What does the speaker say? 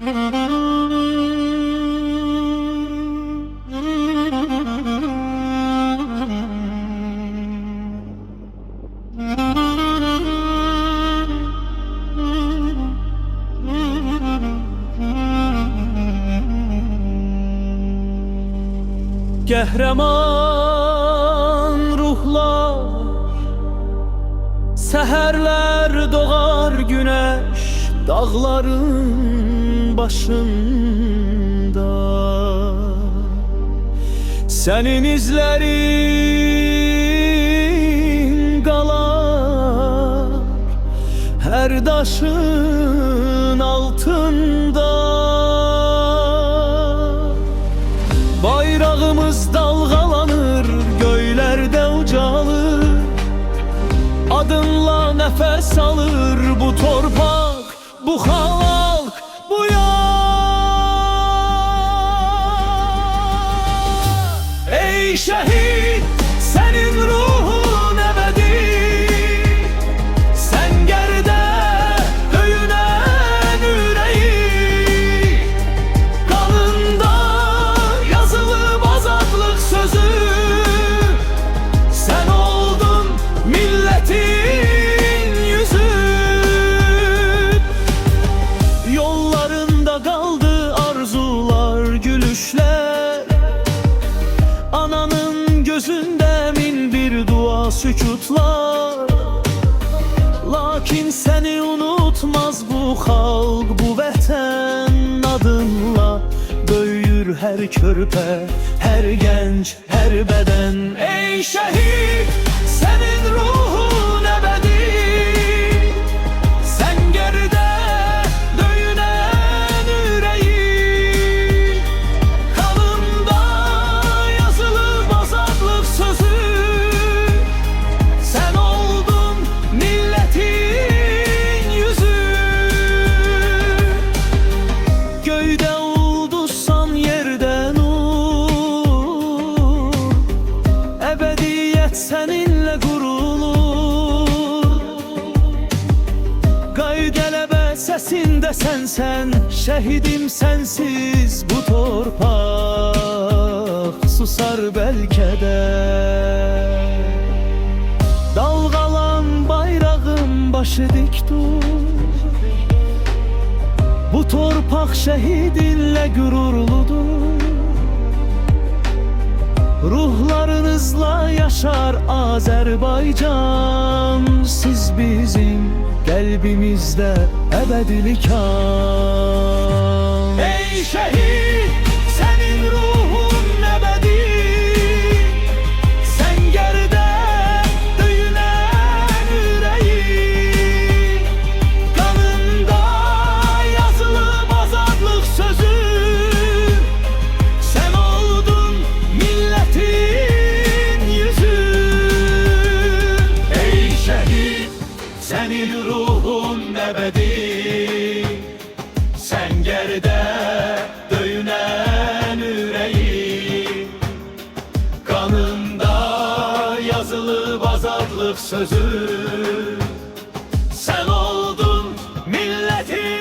Qəhrəman ruhlar, səhərlər doğar güneş dağların başında. Senin izlerin qalar her daşın altında. Bayrağımız dalgalanır, göylerde ucalır, adınla nefes alır bu torpak, bu halk, bu yar. Ey şehit, senin ruhun ebedi, sen geride döyünen yüreği, kanında yazılı azatlık sözü, sen oldun milletin yüzü. Yollarında kaldı arzular, gülüşler, ananın gözünde min bir dua, sükutlar. Lakin seni unutmaz bu halk, bu vətən adınla böyür her körpe, her genç, her beden. Ey şehit, senin ruhun ebedi, sen geride döyünen yüreği, kanında yazılı azatlık sözü, sen oldun milletin yüzü. Göyde ulduzsan yerde nur, ebediyet seninle gurulur. Qaydelebe sesinde sensen, şehidim sensiz bu torpak susar belki de. Dalgalan bayrağım, başı dik dur, bu torpak şehidinle gururludur. Ruhlarınızla yaşar Azerbaycan, siz bizim kalbimizde ebedilik an. Ey şehit, senin ruhun ebedi, sen geride döyünen yüreği, kanında yazılı azatlık sözü, sen oldun milletin yüzü. Ey şehit, senin ruhun ebedi, sen geride döyünen yüreği, kanında yazılı azatlık sözü, sen oldun milletin